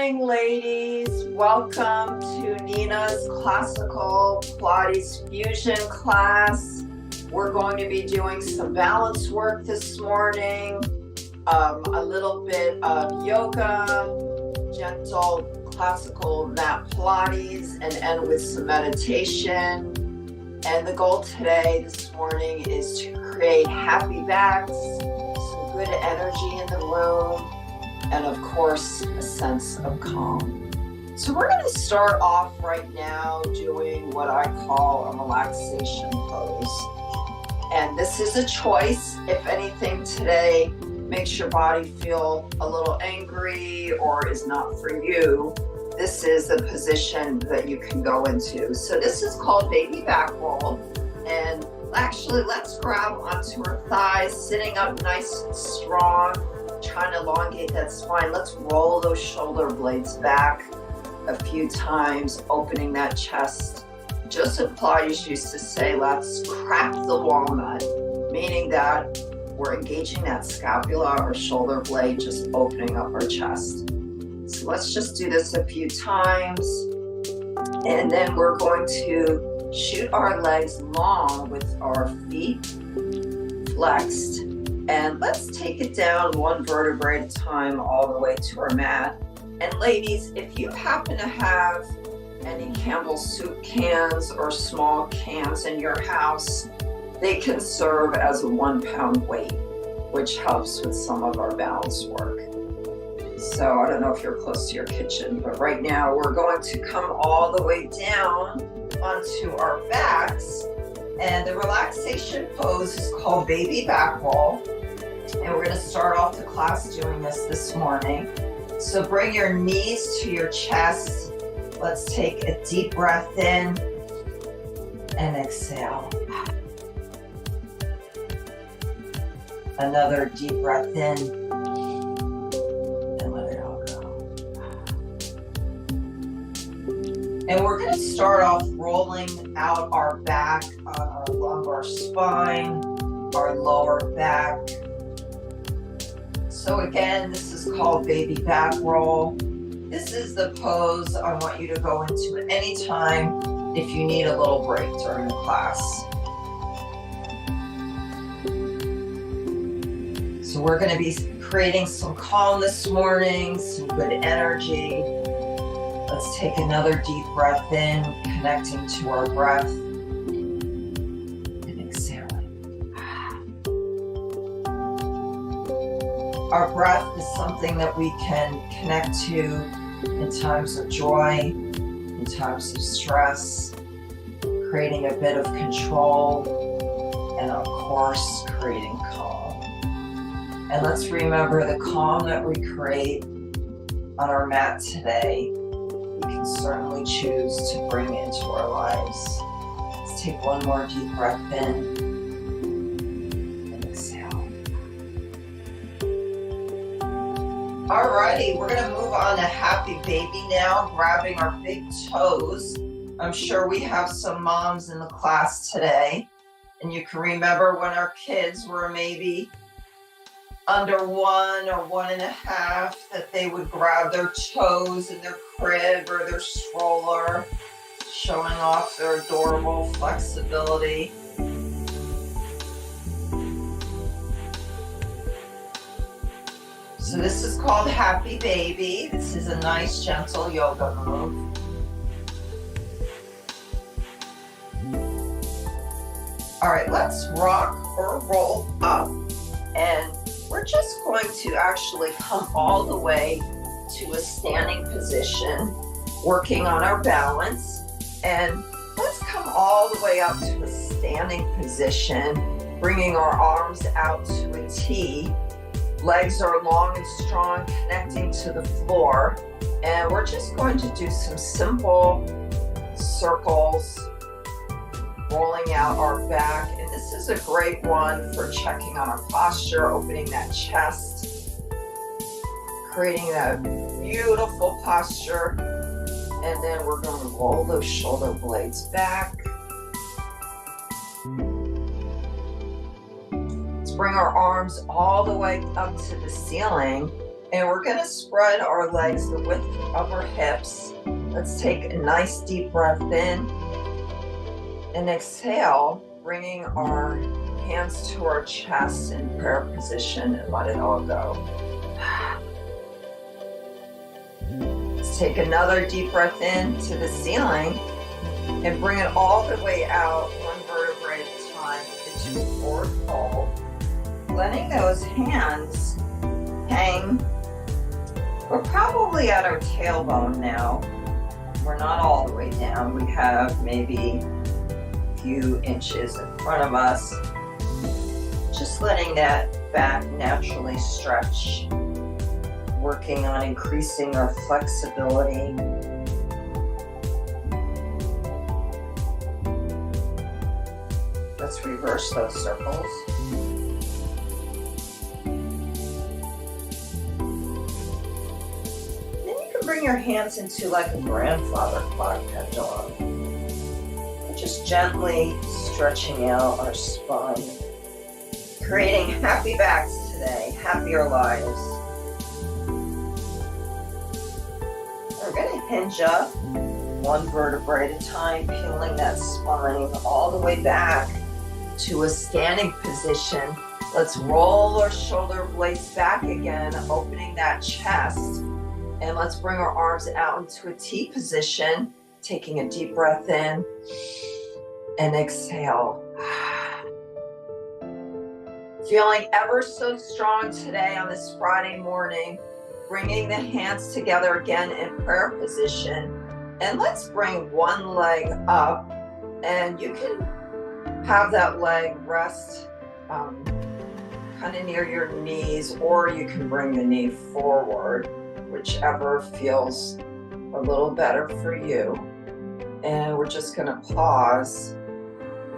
morning, ladies. Welcome to Nina's Classical Pilates Fusion class. We're going to be doing some balance work this morning, a little bit of yoga, gentle classical mat Pilates, and end with some meditation. And the goal this morning, is to create happy backs, some good energy in the room, and of course, a sense of calm. So we're going to start off right now doing what I call a relaxation pose. And this is a choice. If anything today makes your body feel a little angry or is not for you, this is the position that you can go into. So this is called baby back roll. And actually, let's grab onto our thighs, sitting up nice and strong. Trying to elongate that spine. Let's roll those shoulder blades back a few times, opening that chest. Joseph Pilates used to say, let's crack the walnut, meaning that we're engaging that scapula or shoulder blade, just opening up our chest. So let's just do this a few times. And then we're going to shoot our legs long with our feet flexed. And let's take it down one vertebrae at a time all the way to our mat. And ladies, if you happen to have any Campbell's soup cans or small cans in your house, they can serve as a 1 pound weight, which helps with some of our balance work. So I don't know if you're close to your kitchen, but right now we're going to come all the way down onto our backs. And the relaxation pose is called baby back roll. And we're going to start off the class doing this morning. So bring your knees to your chest. Let's take a deep breath in and exhale. Another deep breath in and let it all go. And we're going to start off rolling out our back on our lumbar spine, our lower back. So again, this is called baby back roll. This is the pose I want you to go into at any time if you need a little break during the class. So we're going to be creating some calm this morning, some good energy. Let's take another deep breath in, connecting to our breath. Our breath is something that we can connect to in times of joy, in times of stress, creating a bit of control, and of course, creating calm. And let's remember the calm that we create on our mat today, we can certainly choose to bring into our lives. Let's take one more deep breath in. Alrighty, we're going to move on to happy baby now, grabbing our big toes. I'm sure we have some moms in the class today, and you can remember when our kids were maybe under 1 or 1.5, that they would grab their toes in their crib or their stroller, showing off their adorable flexibility. So this is called happy baby. This is a nice gentle yoga move. All right, let's rock or roll up. And we're just going to actually come all the way to a standing position, working on our balance. And let's come all the way up to a standing position, bringing our arms out to a T. Legs are long and strong, connecting to the floor. And we're just going to do some simple circles, rolling out our back. And this is a great one for checking on our posture, opening that chest, creating that beautiful posture. And then we're going to roll those shoulder blades back. Bring our arms all the way up to the ceiling And we're going to spread our legs the width of our hips. Let's take a nice deep breath in and exhale, bringing our hands to our chest in prayer position and let it all go. Let's take another deep breath in to the ceiling and bring it all the way out, one vertebrae at a time, into a forward fold. Letting those hands hang. We're probably at our tailbone now. We're not all the way down. We have maybe a few inches in front of us. Just letting that back naturally stretch. Working on increasing our flexibility. Let's reverse those circles. Bring your hands into like a grandfather clock pendulum. And just gently stretching out our spine. Creating happy backs today, happier lives. We're going to hinge up one vertebrae at a time, peeling that spine all the way back to a standing position. Let's roll our shoulder blades back again, opening that chest. And let's bring our arms out into a T position, taking a deep breath in and exhale. Feeling ever so strong today on this Friday morning, bringing the hands together again in prayer position. And let's bring one leg up, and you can have that leg rest kind of near your knees, or you can bring the knee forward, whichever feels a little better for you. And we're just going to pause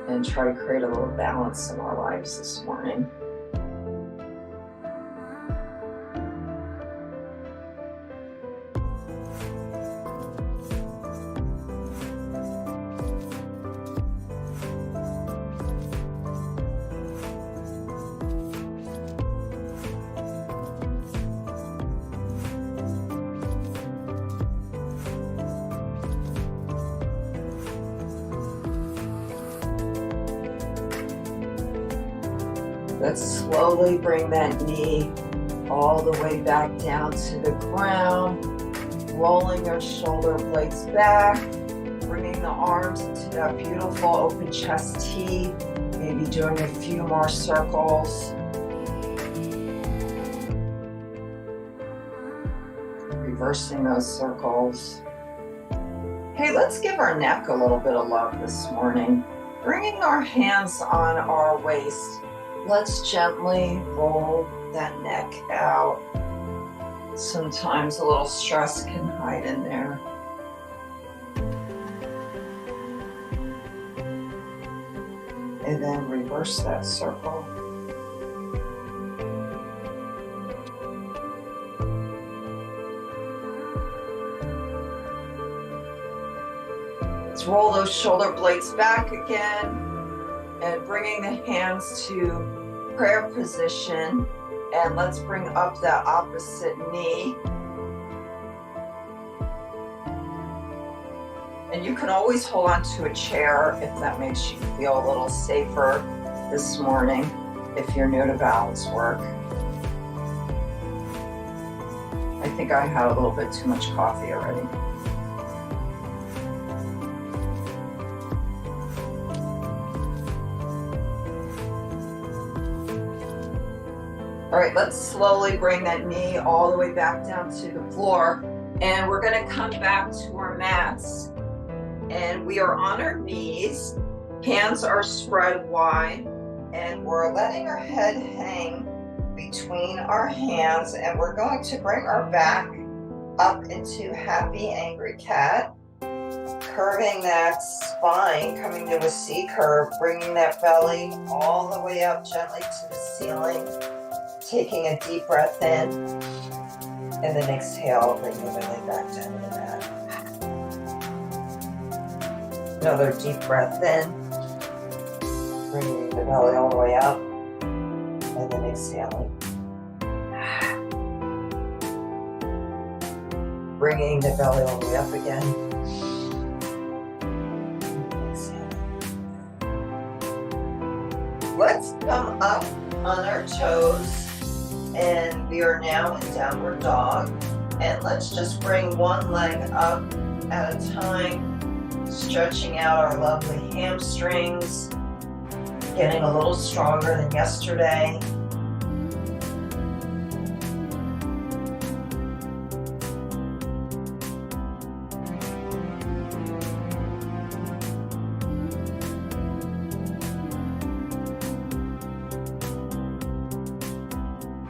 and try to create a little balance in our lives this morning. Let's slowly bring that knee all the way back down to the ground, rolling our shoulder blades back, bringing the arms into that beautiful open chest T, maybe doing a few more circles. Reversing those circles. Hey, let's give our neck a little bit of love this morning. Bringing our hands on our waist. Let's gently roll that neck out. Sometimes a little stress can hide in there. And then reverse that circle. Let's roll those shoulder blades back again. And bringing the hands to prayer position, and let's bring up that opposite knee. And you can always hold on to a chair if that makes you feel a little safer this morning, if you're new to balance work. I think I had a little bit too much coffee already. All right, let's slowly bring that knee all the way back down to the floor. And we're gonna come back to our mats. And we are on our knees, hands are spread wide, and we're letting our head hang between our hands. And we're going to bring our back up into happy, angry cat. Curving that spine, coming to a C curve, bringing that belly all the way up gently to the ceiling. Taking a deep breath in, and then exhale, bringing the belly back down to the mat. Another deep breath in, bringing the belly all the way up, and then exhaling. bringing the belly all the way up again. Let's come up on our toes, and we are now in downward dog. And let's just bring one leg up at a time, stretching out our lovely hamstrings, getting a little stronger than yesterday.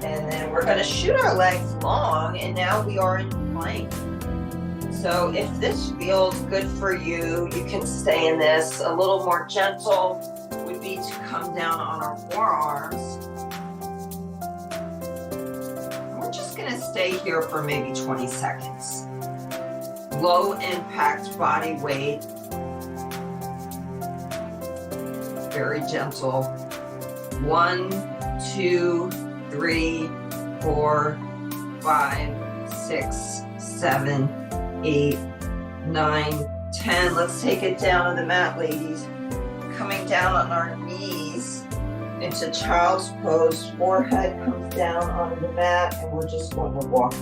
And then we're going to shoot our legs long, and now we are in plank. So if this feels good for you, you can stay in this. A little more gentle would be to come down on our forearms. We're just going to stay here for maybe 20 seconds. Low impact body weight. Very gentle. 1, 2, 3, 4, 5, 6, 7, 8, 9, 10. Let's take it down on the mat, ladies. Coming down on our knees into child's pose. Forehead comes down onto the mat, and we're just going to walk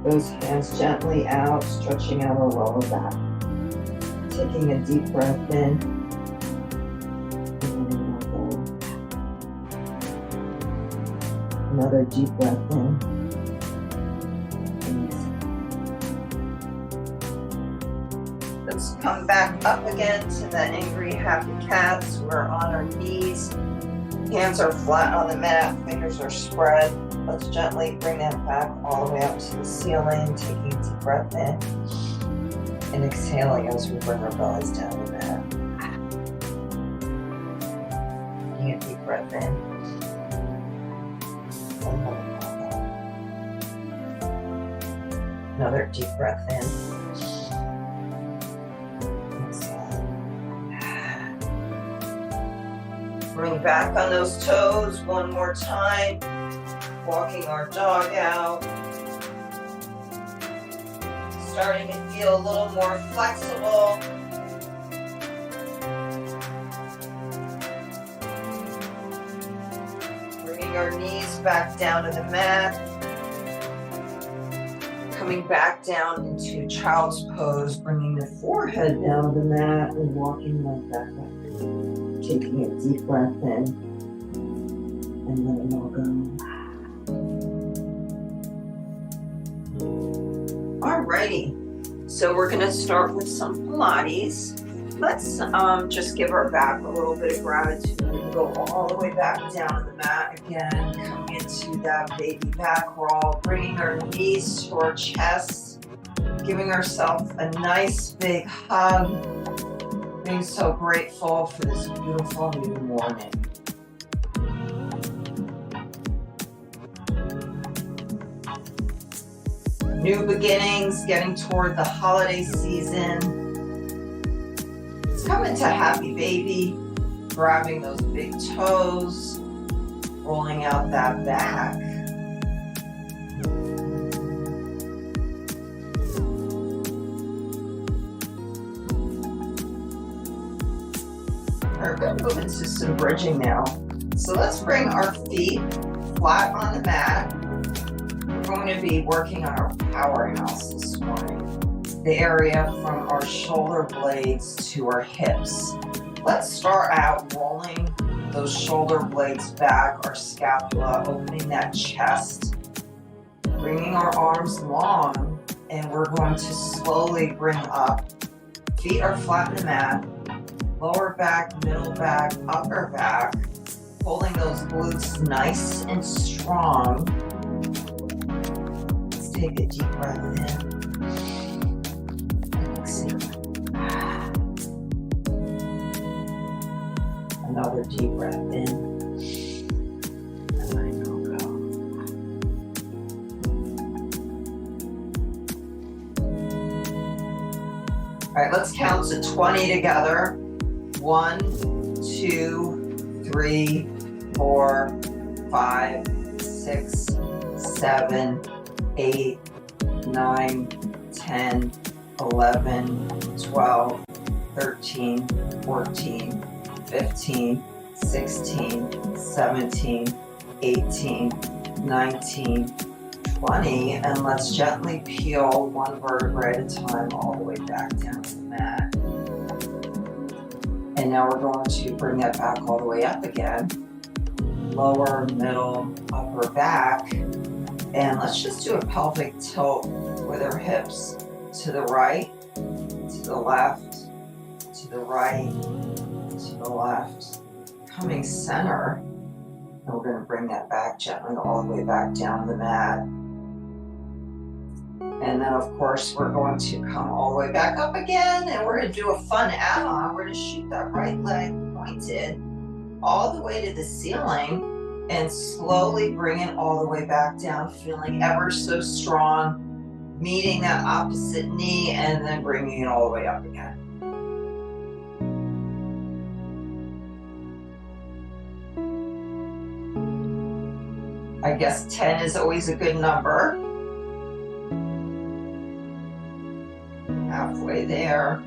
those hands gently out, stretching out our lower back. Taking a deep breath in. Another deep breath in. Let's come back up again to the angry happy cats. We're on our knees. Hands are flat on the mat. Fingers are spread. Let's gently bring that back all the way up to the ceiling. Taking a deep breath in. And exhaling as we bring our bellies down the mat. Taking a deep breath in. Another deep breath in. Bring back on those toes one more time. Walking our dog out. Starting to feel a little more flexible. Bringing our knees back down to the mat. Coming back down into child's pose, bringing the forehead down to the mat and walking right back up. Taking a deep breath in and letting all go. Alrighty, so we're going to start with some Pilates. Let's just give our back a little bit of gratitude and go all the way back down to the mat again, coming into that baby back roll, bringing our knees to our chest, giving ourselves a nice big hug, being so grateful for this beautiful new morning. New beginnings, getting toward the holiday season. Let's come into happy baby, grabbing those big toes, rolling out that back. We're going to move into some bridging now. So let's bring our feet flat on the mat. We're going to be working on our powerhouse this morning. The area from our shoulder blades to our hips. Let's start out rolling those shoulder blades back, our scapula, opening that chest, bringing our arms long, and we're going to slowly bring up. Feet are flat in the mat, lower back, middle back, upper back, holding those glutes nice and strong. Let's take a deep breath in. Another deep breath in. And let it all go. All right, let's count to 20 together. 1, 2, 3, 4, 5, 6, 7, 8, 9, 10. 10, 11, 12, 13, 14, 15, 16, 17, 18, 19, 20, and let's gently peel one vertebrae at a time all the way back down to the mat. And now we're going to bring that back all the way up again. Lower, middle, upper back. And let's just do a pelvic tilt with our hips to the right, to the left, to the right, to the left. Coming center. And we're going to bring that back gently all the way back down the mat. And then, of course, we're going to come all the way back up again, and we're going to do a fun add-on. We're going to shoot that right leg pointed all the way to the ceiling and slowly bring it all the way back down, feeling ever so strong, meeting that opposite knee, and then bringing it all the way up again. I guess 10 is always a good number. Halfway there.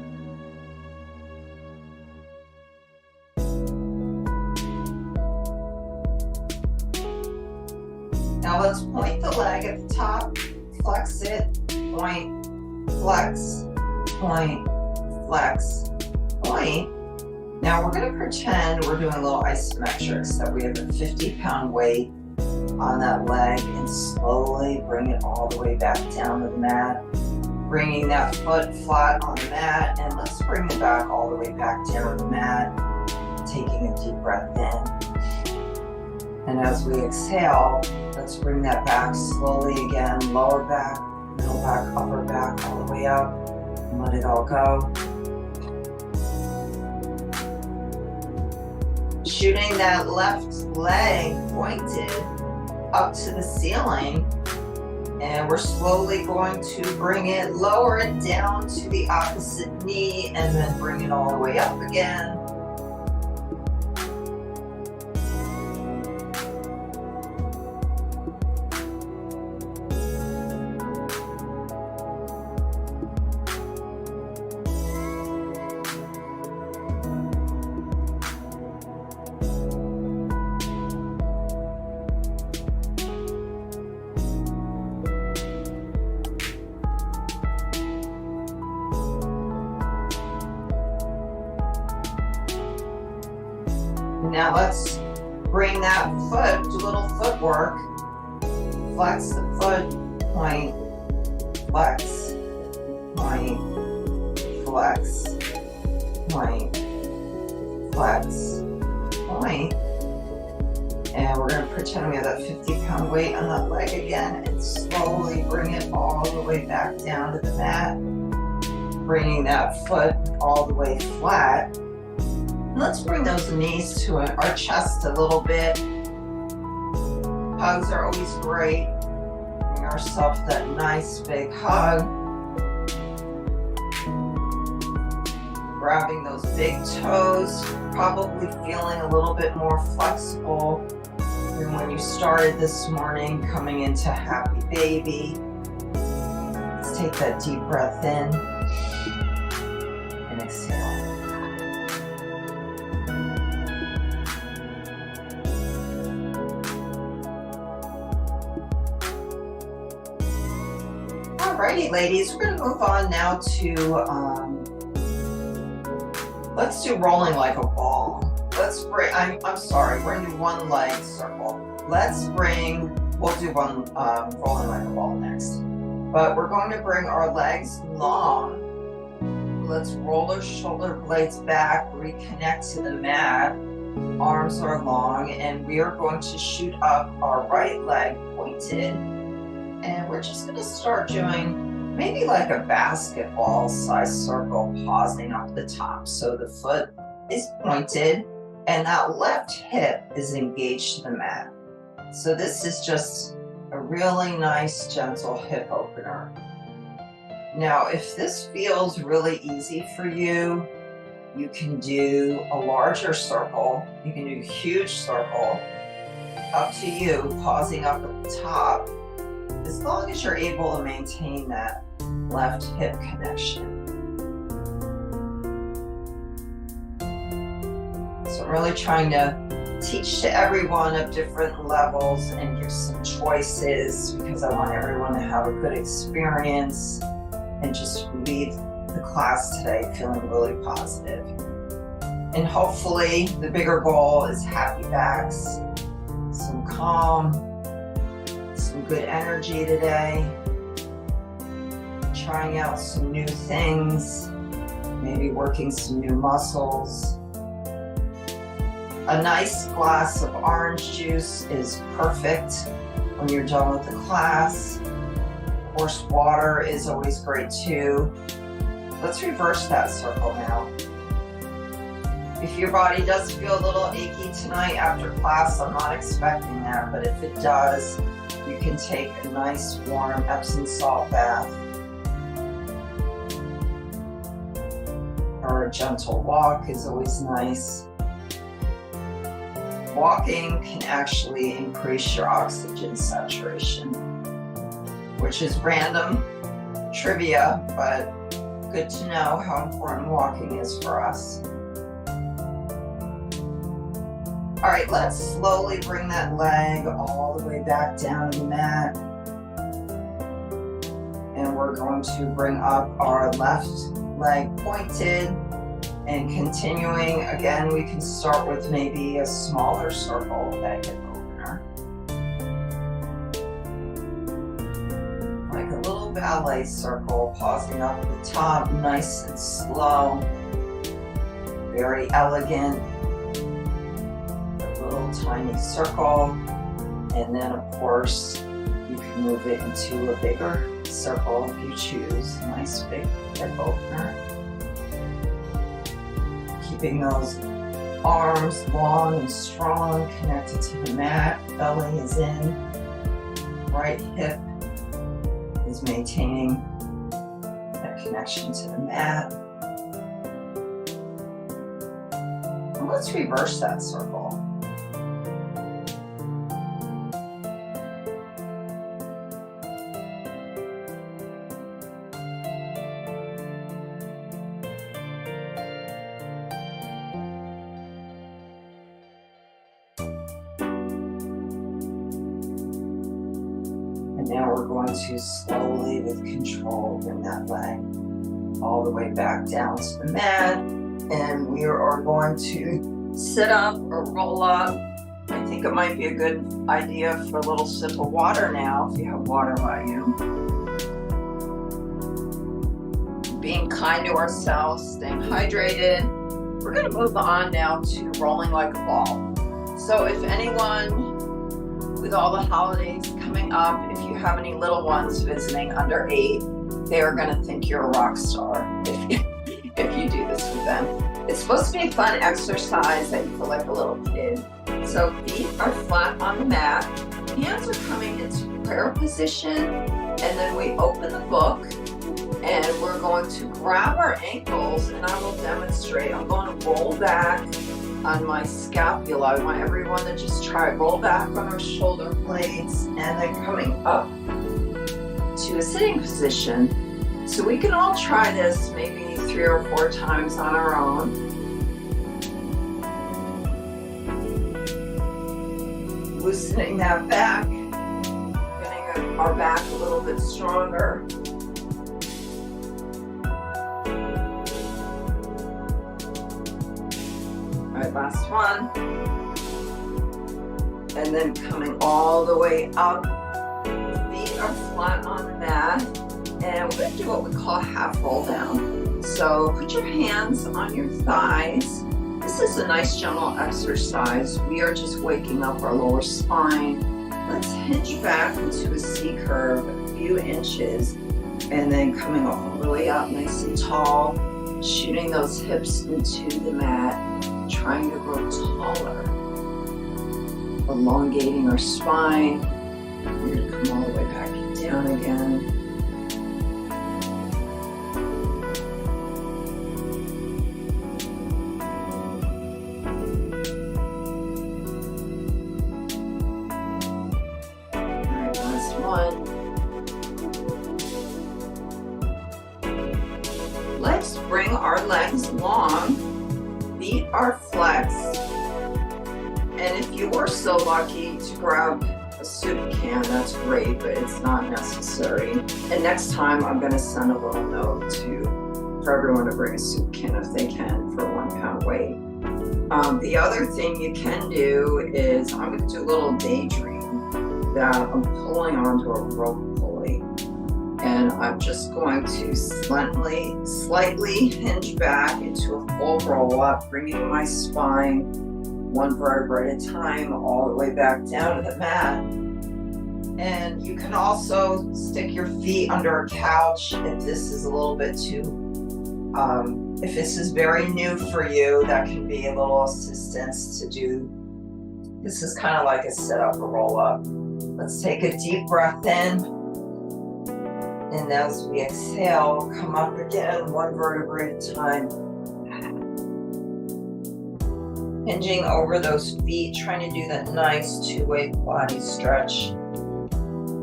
Now let's point the leg at the top, flex it, point, flex, point, flex, point. Now we're going to pretend we're doing a little isometrics, that we have a 50-pound weight on that leg, and slowly bring it all the way back down to the mat. Bringing that foot flat on the mat, and let's bring it back all the way back down to the mat, taking a deep breath in. And as we exhale, let's bring that back slowly again, lower back, middle back, upper back, all the way up, and let it all go. Shooting that left leg pointed up to the ceiling. And we're slowly going to bring it, lower it down to the opposite knee, and then bring it all the way up again. Now let's bring that foot, do a little footwork. Flex the foot, point, flex, point, flex, point, flex, point. And we're going to pretend we have that 50-pound weight on that leg again, and slowly bring it all the way back down to the mat. Bringing that foot all the way flat. Let's bring those knees to our chest a little bit. Hugs are always great. Bring ourselves that nice big hug. Grabbing those big toes, probably feeling a little bit more flexible than when you started this morning, coming into happy baby. Let's take that deep breath in and exhale. Alrighty, ladies, we're going to move on now to, let's do rolling like a ball. Let's bring, I'm sorry, we're going to do one leg circle. We'll do one rolling like a ball next. But we're going to bring our legs long. Let's roll our shoulder blades back, reconnect to the mat. Arms are long, and we are going to shoot up our right leg pointed. And we're just going to start doing maybe like a basketball size circle, pausing up the top. So the foot is pointed and that left hip is engaged to the mat. So this is just a really nice, gentle hip opener. Now, if this feels really easy for you, you can do a larger circle. You can do a huge circle. Up to you, pausing up at the top. As long as you're able to maintain that left hip connection. So I'm really trying to teach to everyone of different levels and give some choices because I want everyone to have a good experience and just leave the class today feeling really positive. And hopefully the bigger goal is happy backs, some calm, some good energy today, trying out some new things, maybe working some new muscles. A nice glass of orange juice is perfect when you're done with the class. Of course, water is always great too. Let's reverse that circle now. If your body does feel a little achy tonight after class, I'm not expecting that, but if it does, you can take a nice warm Epsom salt bath or a gentle walk is always nice. Walking can actually increase your oxygen saturation, which is random trivia, but good to know how important walking is for us. All right, let's slowly bring that leg all the way back down to the mat. And we're going to bring up our left leg pointed and continuing. Again, we can start with maybe a smaller circle at hip opener. Like a little ballet circle, pausing up at the top, nice and slow, very elegant. Tiny circle, and then of course you can move it into a bigger circle if you choose. Nice big hip opener. Keeping those arms long and strong, connected to the mat. Belly is in. Right hip is maintaining that connection to the mat. And let's reverse that circle. Now we're going to slowly, with control, bring that leg all the way back down to the mat. And we are going to sit up or roll up. I think it might be a good idea for a little sip of water now, if you have water by you. Being kind to ourselves, staying hydrated. We're going to move on now to rolling like a ball. So if anyone, with all the holidays coming up, if you have any little ones visiting under 8, they are going to think you're a rock star if you do this with them. It's supposed to be a fun exercise that you feel like a little kid. So feet are flat on the mat, hands are coming into prayer position, and then we open the book and we're going to grab our ankles, and I will demonstrate. I'm going to roll back on my scapula. I want everyone to just try roll back on our shoulder blades and then coming up to a sitting position. So we can all try this maybe 3 or 4 times on our own. Loosening that back, getting our back a little bit stronger. Last one, and then coming all the way up. Feet are flat on the mat, and we're going to do what we call half roll down. So put your hands on your thighs. This is a nice gentle exercise. We are just waking up our lower spine. Let's hinge back into a C curve a few inches, and then coming all the way up nice and tall, shooting those hips into the mat. Trying to grow taller, elongating our spine. We're going to come all the way back down again. All right, last one. bring our legs long, feet are flexed, and if you were so lucky to grab a soup can, that's great, but it's not necessary. And next time I'm going to send a little note for everyone to bring a soup can if they can for 1 pound weight. The other thing you can do is I'm going to do a little daydream that I'm pulling onto a rope pulley, and I'm just going to slightly hinge back into a full roll up, bringing my spine 1 vertebra at a time all the way back down to the mat. And you can also stick your feet under a couch if this is a little bit too if this is very new for you. That can be a little assistance to do. This is kind of like a sit up or roll up. Let's take a deep breath in. And as we exhale, come up again 1 vertebra at a time. Hinging over those feet, trying to do that nice 2-way Pilates stretch.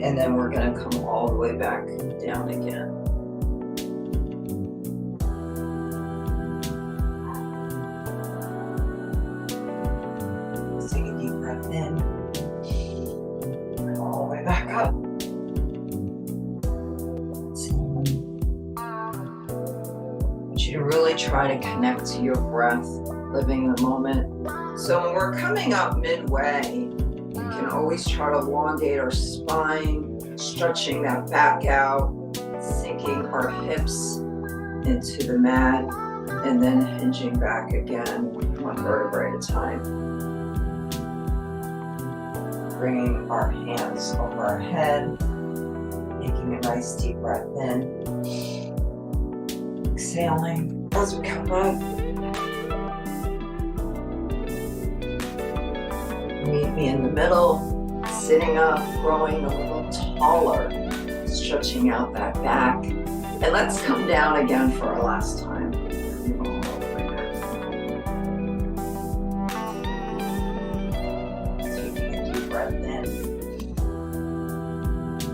And then we're going to come all the way back down again. Let's take a deep breath in. All the way back up. I want you to really try to connect to your breath, living in the moment. So when we're coming up midway, we can always try to elongate our spine, stretching that back out, sinking our hips into the mat, and then hinging back again 1 vertebra at a time. Bringing our hands over our head, taking a nice deep breath in, exhaling as we come up. Meet me in the middle, sitting up, growing a little taller, stretching out that back. And let's come down again for our last time. Taking a deep breath in.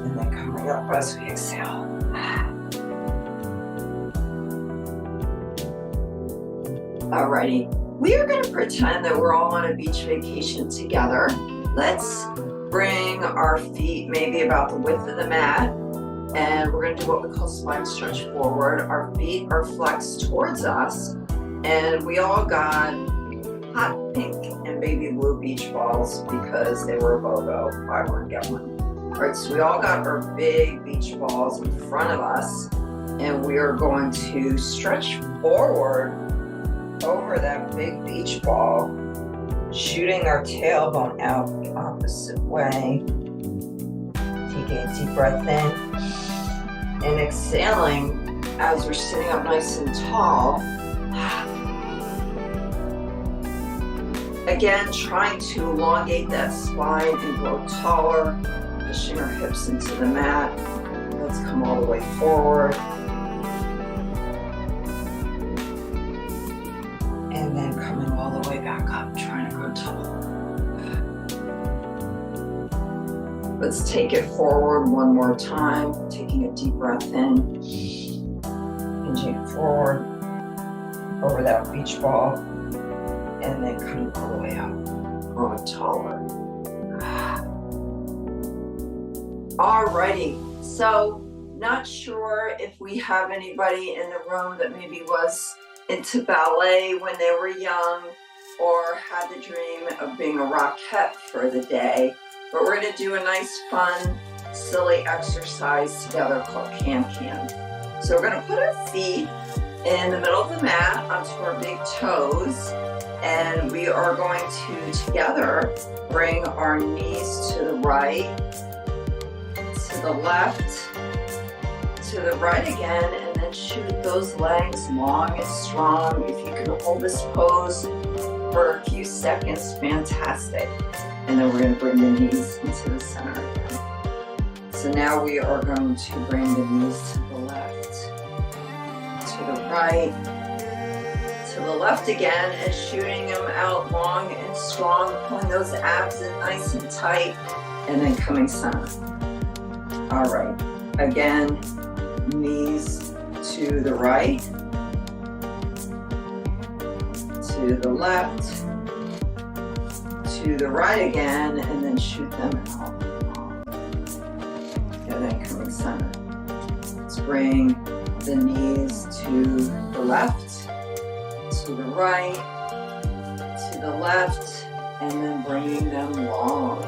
And then coming up as we exhale. Alrighty. We are going to pretend that we're all on a beach vacation together. Let's bring our feet maybe about the width of the mat, and we're going to do what we call spine stretch forward. Our feet are flexed towards us, and we all got hot pink and baby blue beach balls because they were a BOGO, buy one, get one. All right, so we all got our big beach balls in front of us, and we are going to stretch forward over that big beach ball, shooting our tailbone out the opposite way. Taking a deep breath in and exhaling as we're sitting up nice and tall. Again, trying to elongate that spine and grow taller, pushing our hips into the mat. Let's come all the way forward. And then coming all the way back up, trying to grow taller. Let's take it forward 1 more time, taking a deep breath in, hinging forward over that beach ball, and then coming all the way up, growing taller. Alrighty, so not sure if we have anybody in the room that maybe was into ballet when they were young or had the dream of being a Rockette for the day, but we're going to do a nice fun silly exercise together called can-can. So we're going to put our feet in the middle of the mat onto our big toes, and we are going to together bring our knees to the right, to the left, to the right again, and then shoot those legs long and strong. If you can hold this pose for a few seconds, fantastic. And then we're going to bring the knees into the center again. So now we are going to bring the knees to the left, to the right, to the left again, and shooting them out long and strong, pulling those abs in nice and tight, and then coming center. All right, again, knees to the right, to the left, to the right again, and then shoot them out. And then coming center. Let's bring the knees to the left, to the right, to the left, and then bringing them long.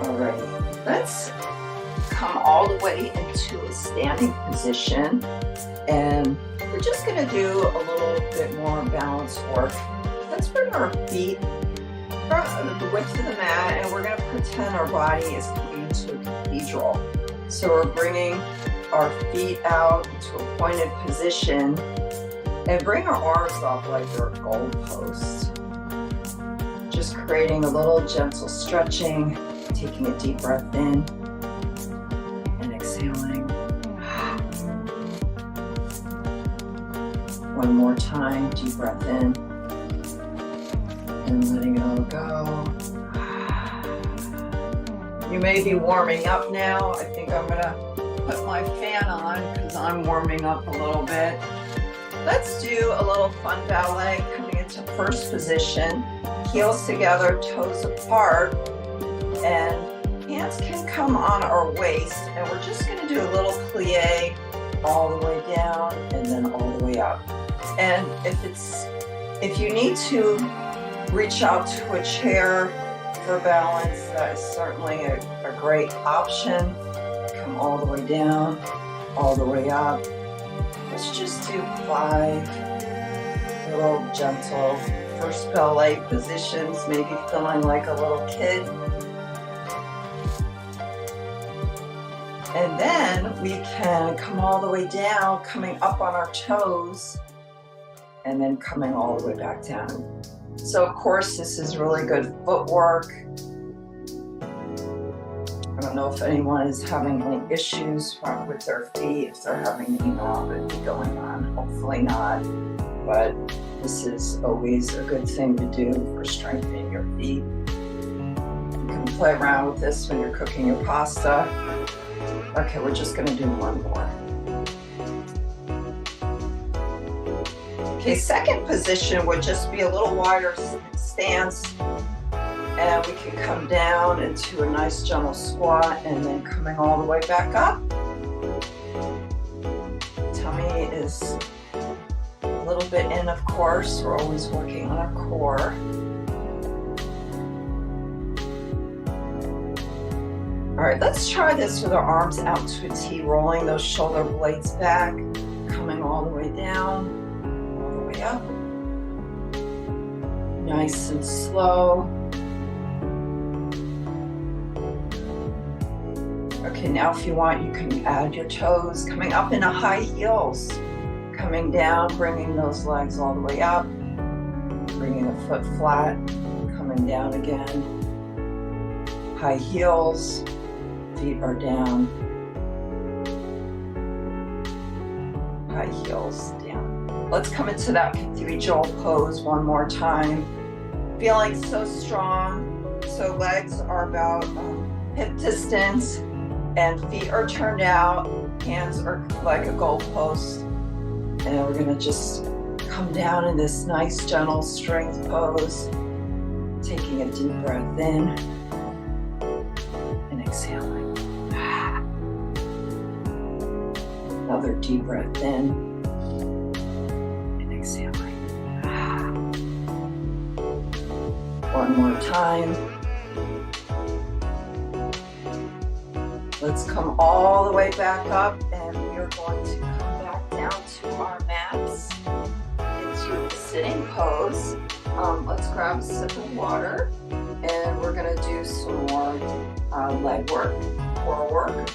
Alrighty, let's come all the way into a standing position, and we're just going to do a little bit more balance work. Let's bring our feet the width of the mat, and we're going to pretend our body is coming to a cathedral. So we're bringing our feet out into a pointed position and bring our arms up like they're goalposts. Just creating a little gentle stretching, taking a deep breath in and exhaling. One more time, deep breath in and letting it all go. You may be warming up now. I think I'm gonna put my fan on because I'm warming up a little bit. Let's do a little fun ballet coming into first position. Heels together, toes apart, and hands can come on our waist. And we're just gonna do a little plie all the way down and then all the way up. And if you need to reach out to a chair for balance, that is certainly a great option. Come all the way down, all the way up. Let's just do 5 little gentle first ballet positions, maybe feeling like a little kid. And then we can come all the way down, coming up on our toes, and then coming all the way back down. So of course, this is really good footwork. I don't know if anyone is having any issues with their feet, if they're having knee neuropathy going on. Hopefully not, but this is always a good thing to do for strengthening your feet. You can play around with this when you're cooking your pasta. Okay, we're just gonna do one more. Okay, second position would just be a little wider stance, and we can come down into a nice gentle squat and then coming all the way back up. Tummy is a little bit in, of course. We're always working on our core. All right, let's try this with our arms out to a T, rolling those shoulder blades back, coming all the way down, up, nice and slow. Okay, now if you want, you can add your toes, coming up into high heels, coming down, bringing those legs all the way up, bringing the foot flat, coming down again, high heels, feet are down, high heels down. Let's come into that cathedral pose one more time. Feeling so strong. So legs are about hip distance and feet are turned out. Hands are like a goalpost. And we're gonna just come down in this nice gentle strength pose. Taking a deep breath in and exhaling. Another deep breath in. One more time. Let's come all the way back up, and we are going to come back down to our mats into the sitting pose. Let's grab a sip of water, and we're going to do some more leg work, core work.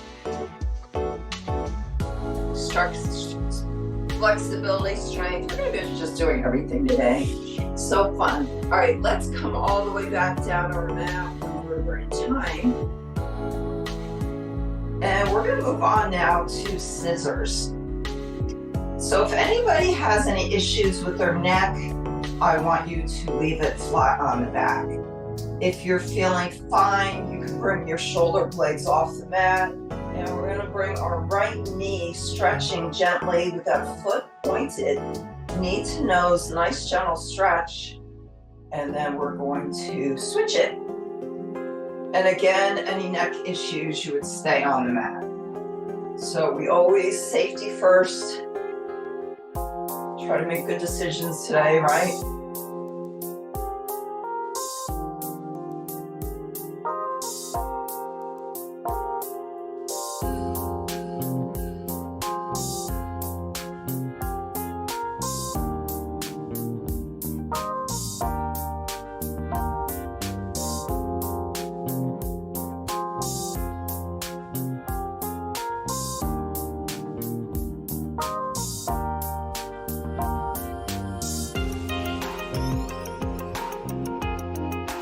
Flexibility, strength. We're going to be just doing everything today. So fun. All right, let's come all the way back down our mat one river at a time. And we're going to move on now to scissors. So if anybody has any issues with their neck, I want you to leave it flat on the back. If you're feeling fine, you can bring your shoulder blades off the mat. And we're going to bring our right knee stretching gently with that foot pointed knee to nose, nice gentle stretch. And then we're going to switch it. And again, any neck issues, you would stay on the mat. So we always safety first. Try to make good decisions today, right?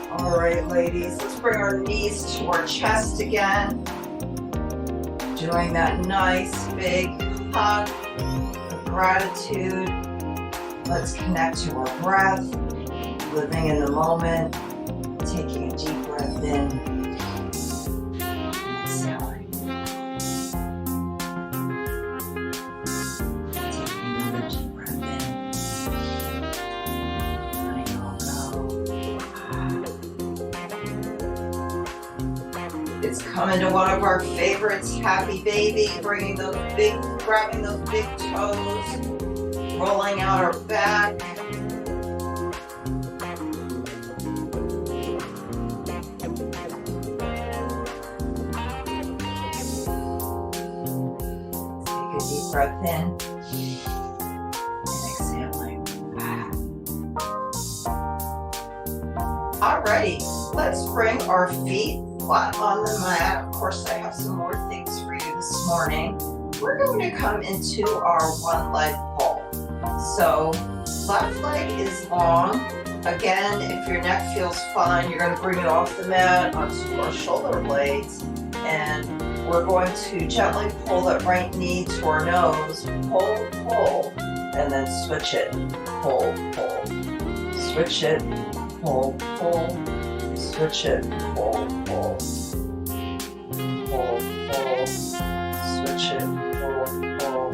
All right, ladies, let's bring our knees to our chest again. Doing that nice big hug of gratitude. Let's connect to our breath, living in the moment, taking a deep breath in, and exhaling. Taking another deep breath in, letting it all go. It's coming to one of our favorites, Happy Baby, grabbing those big toes, rolling out our back. Take a deep breath in and exhaling. Alrighty, let's bring our feet flat on the mat. Of course, I have some more things for you this morning. We're going to come into our one leg pull. So left leg is long. Again, if your neck feels fine, you're going to bring it off the mat onto our shoulder blades. And we're going to gently pull that right knee to our nose. Pull, pull, and then switch it. Pull, pull. Switch it. Pull, pull. Switch it. Pull, pull. Pull, pull. Switch it. Pull, pull.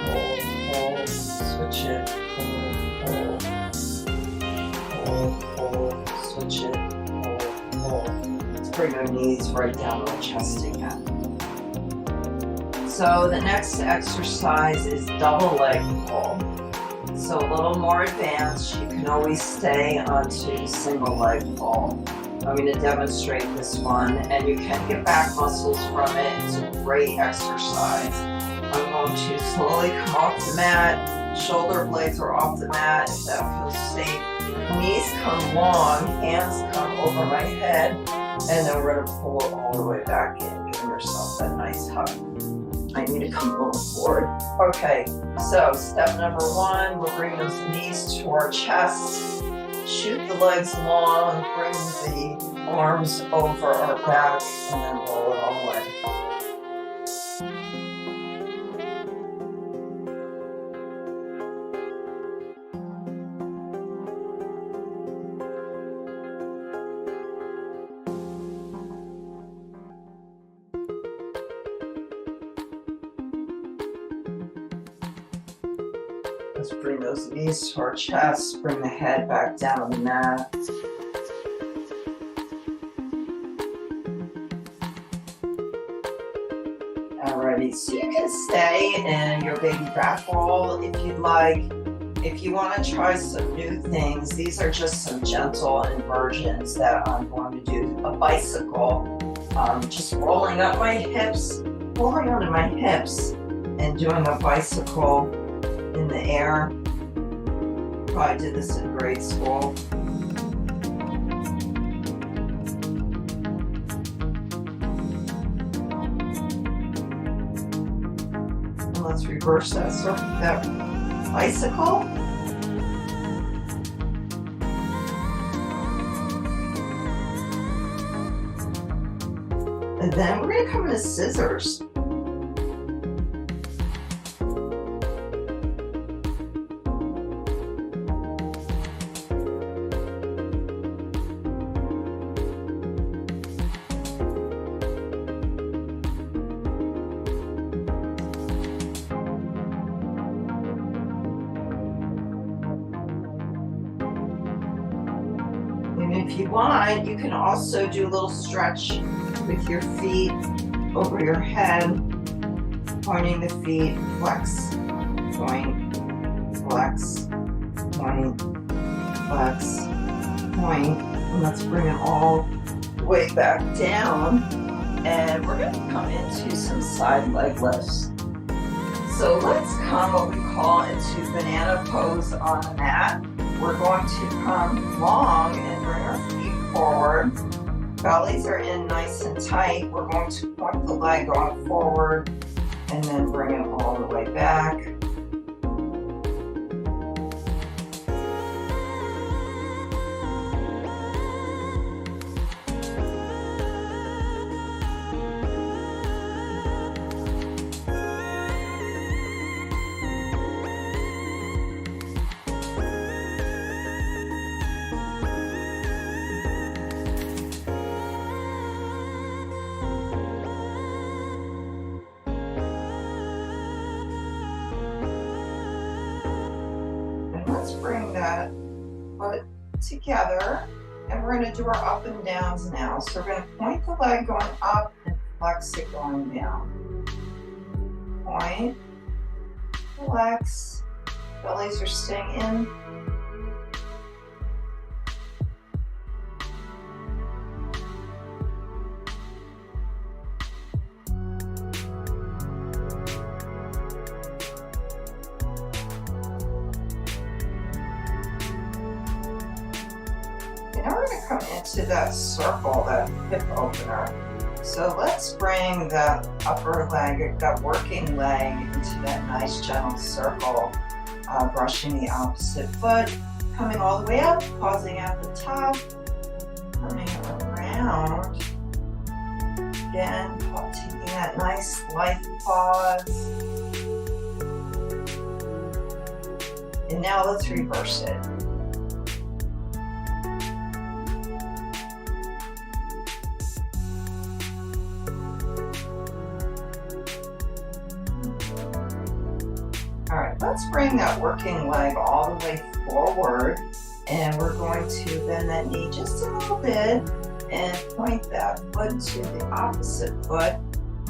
Pull, pull. Switch it. Pull, pull. Pull, pull. Switch it. Pull, pull. Let's bring our knees right down to our chest again. So the next exercise is double leg pull. So a little more advanced, you can always stay onto single leg pull. I'm going to demonstrate this one, and you can get back muscles from it. It's a great exercise. I'm going to slowly come off the mat. Shoulder blades are off the mat if that feels safe. Knees come long, hands come over my head, and then we're going to pull it all the way back in, giving yourself that nice hug. I need to come a little forward. Okay, so step number one, we'll bring those knees to our chest. Shoot the legs long, bring the arms over our back, and then roll it all away. Let's bring those knees to our chest, bring the head back down on the mat. Alrighty, so you can stay in your baby back roll if you'd like. If you want to try some new things, these are just some gentle inversions that I'm going to do. A bicycle, just rolling up my hips, pulling onto my hips, and doing a bicycle in the air. Probably did this in grade school. And let's reverse that bicycle. And then we're going to come into scissors. If you want, you can also do a little stretch with your feet over your head, pointing the feet, flex, point, flex, point, flex, point. And let's bring it all the way back down. And we're going to come into some side leg lifts. So let's come what we call into banana pose on the mat. We're going to come long and bring our feet forward. Bellies are in nice and tight. We're going to point the leg going forward and then bring it all the way back. Let's bring that foot together and we're going to do our up and downs now. So we're going to point the leg going up and flex it going down. Point, flex, bellies are staying in. Now we're going to come into that circle, that hip opener. So let's bring that upper leg, that working leg, into that nice gentle circle, brushing the opposite foot, coming all the way up, pausing at the top, coming around. Again, taking that nice light pause. And now let's reverse it. All right, let's bring that working leg all the way forward, and we're going to bend that knee just a little bit and point that foot to the opposite foot.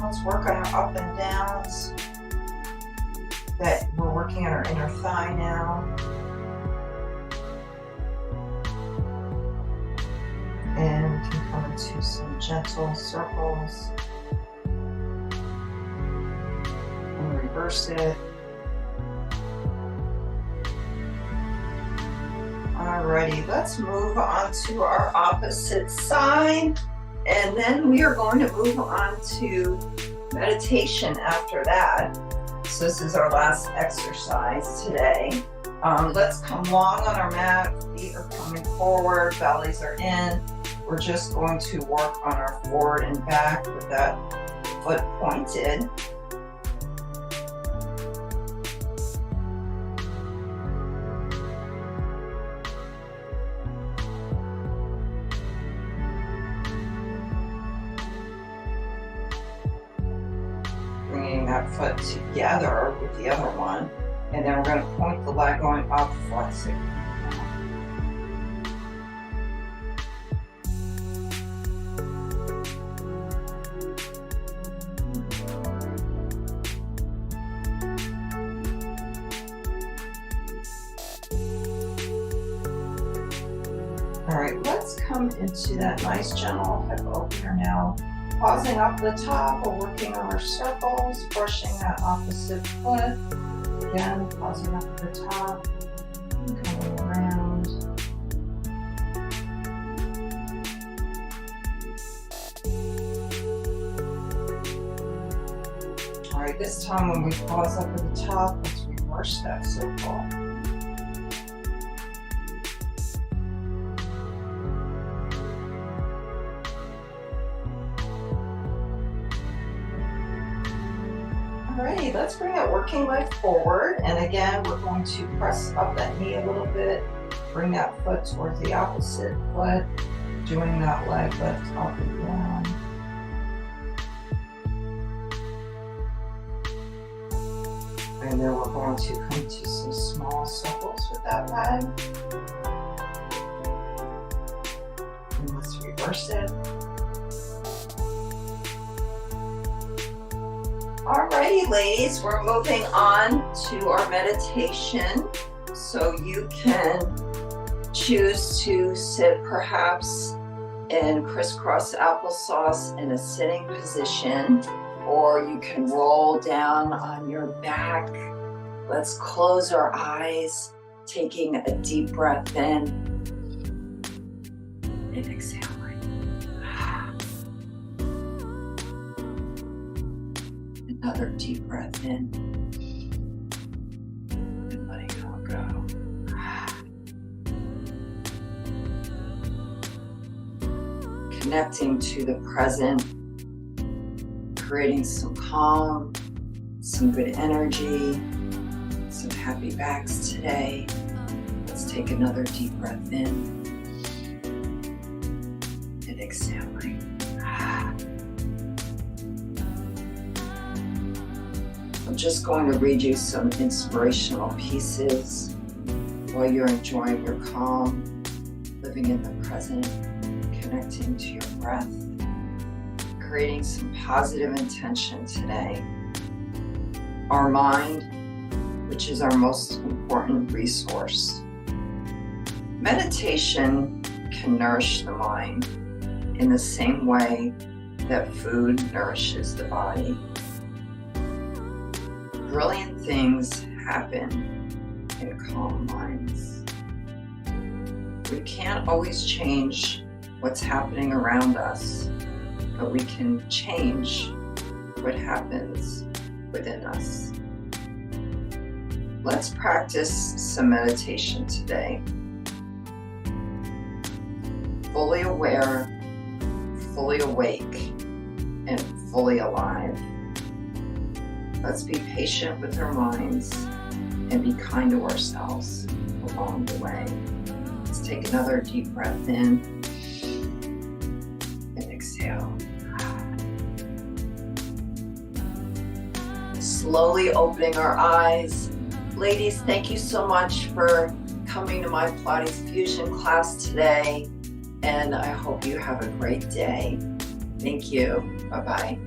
Let's work on our up and downs. That we're working on our inner thigh now. And we can come into some gentle circles and reverse it. Alrighty, let's move on to our opposite side, and then we are going to move on to meditation after that. So this is our last exercise today. Let's come long on our mat, feet are coming forward, bellies are in. We're just going to work on our forward and back with that foot pointed. Bringing that foot together with the other one, and then we're going to point the leg going up, flexing. All right, let's come into that nice gentle hip opener now. Pausing up the top, we're working on our circles, brushing that opposite foot. Again, pausing up the top, coming around. All right, this time when we pause up at the top, let's reverse that circle. Alrighty, let's bring that working leg forward, and again we're going to press up that knee a little bit, bring that foot towards the opposite foot, doing that leg lift up and down. And then we're going to come to some small circles with that leg. reverse it. Alrighty, ladies, we're moving on to our meditation. So you can choose to sit perhaps in crisscross applesauce in a sitting position, or you can roll down on your back. Let's close our eyes, taking a deep breath in and exhaling. Another deep breath in and letting it all go. Connecting to the present, creating some calm, some good energy, some happy backs today. Let's take another deep breath in and exhaling. I'm just going to read you some inspirational pieces while you're enjoying your calm, living in the present, connecting to your breath, creating some positive intention today. Our mind, which is our most important resource. Meditation can nourish the mind in the same way that food nourishes the body. Brilliant things happen in calm minds. We can't always change what's happening around us, but we can change what happens within us. Let's practice some meditation today. Fully aware, fully awake, and fully alive. Let's be patient with our minds and be kind to ourselves along the way. Let's take another deep breath in and exhale. Slowly opening our eyes. Ladies, thank you so much for coming to my Pilates Fusion class today, and I hope you have a great day. Thank you. Bye-bye.